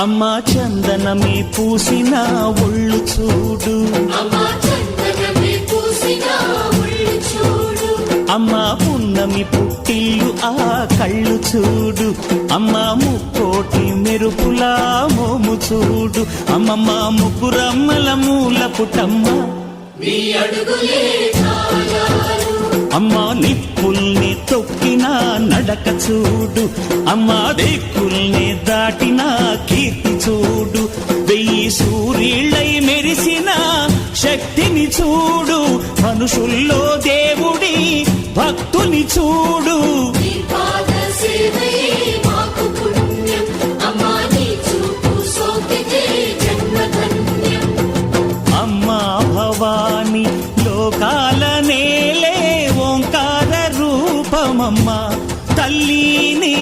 అమ్మా చందనమే పూసిన ఒళ్ళు చూడు, అమ్మా పున్నమి పుట్టిల్లు ఆ కళ్ళు చూడు, అమ్మా ముక్కోటి మెరుపులా మోము చూడు, అమ్మమ్మ ముగ్గురమ్మల మూల పుటమ్మ అమ్మా నిప్పుల్ని తొక్కిన నడక చూడు, అమ్మా దిక్కుల్ని దాటిన కీర్తి చూడు, 1000 సూర్యుళ్ళై మెరిసిన శక్తిని చూడు, మనుషుల్లో దేవుడి భక్తుని చూడు.